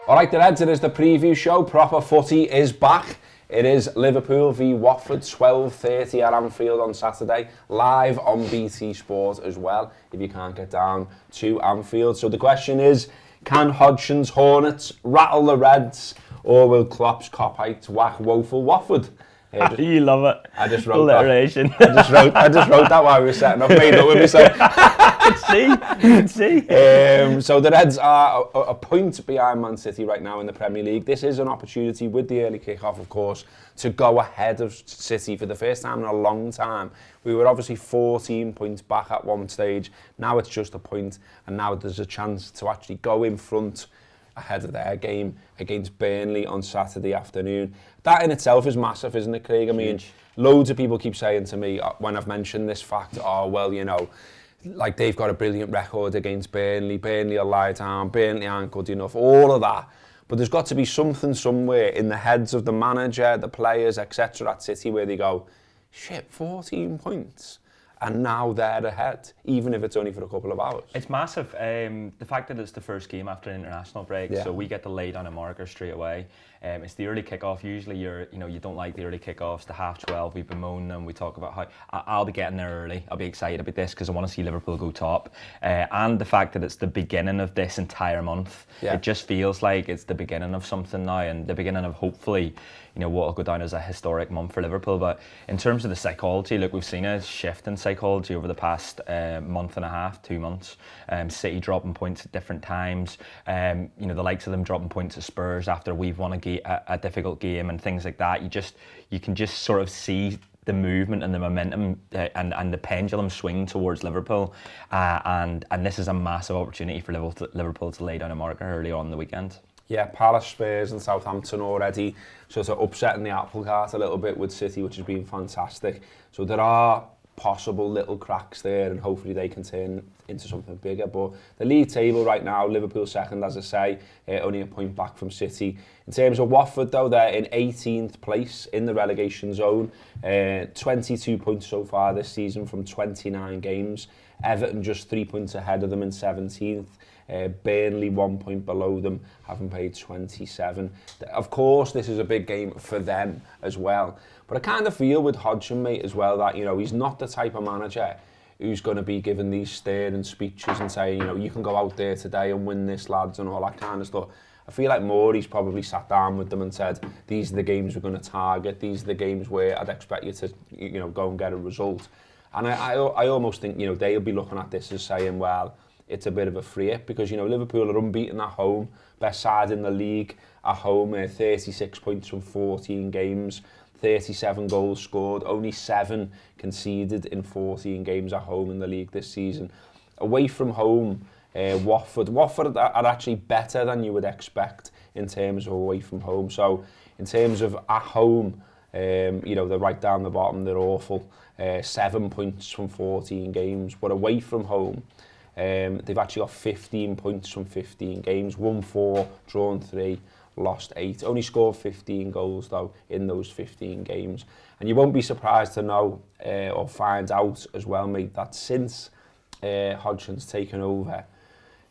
Alright, the Reds, it is the preview show. Proper footy is back. It is Liverpool v Watford, 12:30 at Anfield on Saturday, live on BT Sport as well, if you can't get down to Anfield. So the question is, can Hodgson's Hornets rattle the Reds, or will Klopp's Copites whack woeful Watford? You love it. I just wrote alliteration. that. I just wrote that while we were setting up, made up with myself. You can see. So the Reds are a point behind Man City right now in the Premier League. This is an opportunity with the early kick-off, of course, to go ahead of City for the first time in a long time. We were obviously 14 points back at one stage. Now it's just a point, and now there's a chance to actually go in front ahead of their game against Burnley on Saturday afternoon. That in itself is massive, isn't it, Craig? I mean, loads of people keep saying to me when I've mentioned this fact, oh, well, you know, like they've got a brilliant record against Burnley, Burnley will lie down, Burnley aren't good enough, all of that. But there's got to be something somewhere in the heads of the manager, the players, etc. at City where they go, shit, 14 points. And now they're ahead, even if it's only for a couple of hours. It's massive. The fact that it's the first game after an international break, so we get to lay down a marker straight away. It's the early kickoff. Usually, you don't like the early kickoffs. The 12:30, we've bemoaned them. We talk about how I'll be getting there early. I'll be excited about this because I want to see Liverpool go top. And the fact that it's the beginning of this entire month, it just feels like it's the beginning of something now, and the beginning of hopefully, what will go down as a historic month for Liverpool. But in terms of the psychology, look, we've seen a shift in psychology over the past month and a half, 2 months. City dropping points at different times. The likes of them dropping points at Spurs after we've won a difficult game and things like that. You can just sort of see the movement and the momentum and the pendulum swing towards Liverpool. And this is a massive opportunity for Liverpool to lay down a marker early on in the weekend. Yeah, Palace, Spurs and Southampton already sort of upsetting the apple cart a little bit with City, which has been fantastic. So there are possible little cracks there, and hopefully they can turn into something bigger. But the league table right now, Liverpool second, as I say, only a point back from City. In terms of Watford, though, they're in 18th place in the relegation zone. 22 points so far this season from 29 games. Everton just 3 points ahead of them in 17th. Burnley 1 point below them, having played 27. Of course, this is a big game for them as well. But I kind of feel with Hodgson, mate, as well, that, he's not the type of manager who's going to be giving these stirring speeches and saying, you can go out there today and win this, lads, and all that kind of stuff. I feel like Morey's probably sat down with them and said, these are the games we're going to target, these are the games where I'd expect you to, go and get a result. And I almost think, they'll be looking at this as saying, well, it's a bit of a free because, Liverpool are unbeaten at home, best side in the league at home, 36 points from 14 games, 37 goals scored, only 7 conceded in 14 games at home in the league this season. Away from home, Watford are actually better than you would expect in terms of away from home. So in terms of at home, they're right down the bottom, they're awful. 7 points from 14 games, but away from home, they've actually got 15 points from 15 games, won 4, drawn 3, lost 8. Only scored 15 goals, though, in those 15 games. And you won't be surprised to know or find out as well, mate, that since Hodgson's taken over,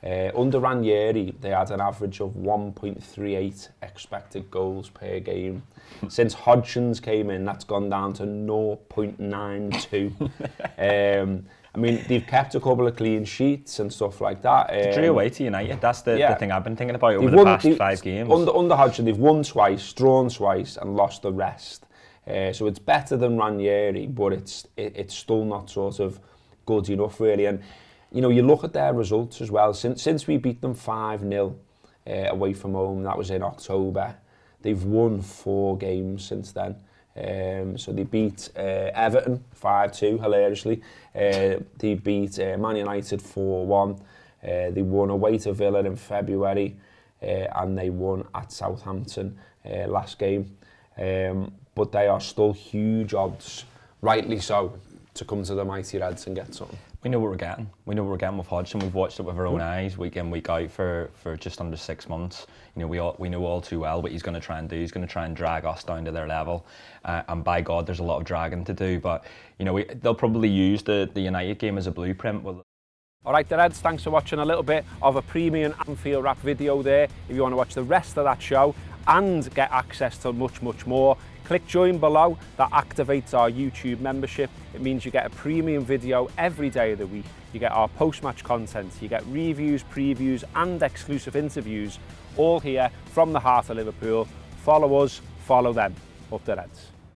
under Ranieri, they had an average of 1.38 expected goals per game. Since Hodgson's came in, that's gone down to 0.92. I mean, they've kept a couple of clean sheets and stuff like that. They drew away to United. That's the thing I've been thinking about over the past 5 games. Under Hodgson, they've won twice, drawn twice, and lost the rest. So it's better than Ranieri, but it's still not sort of good enough, really. And you look at their results as well. Since we beat them 5-0 away from home, that was in October. They've won 4 games since then. So they beat Everton 5-2, hilariously. They beat Man United 4-1. They won away to Villa in February, and they won at Southampton last game. But they are still huge odds, rightly so, to come to the mighty Reds and get something. We know what we're getting. We know what we're getting with Hodgson. We've watched it with our own eyes, week in, week out, for just under 6 months. We know all too well what he's going to try and do. He's going to try and drag us down to their level. And by God, there's a lot of dragging to do. But they'll probably use the United game as a blueprint. Alright, the Reds, thanks for watching a little bit of a premium Anfield Wrap video there. If you want to watch the rest of that show and get access to much more, click join below. That activates our YouTube membership. It means you get a premium video every day of the week. You get our post-match content, you get reviews, previews and exclusive interviews, all here from the heart of Liverpool. Follow us, follow them. Up the Reds.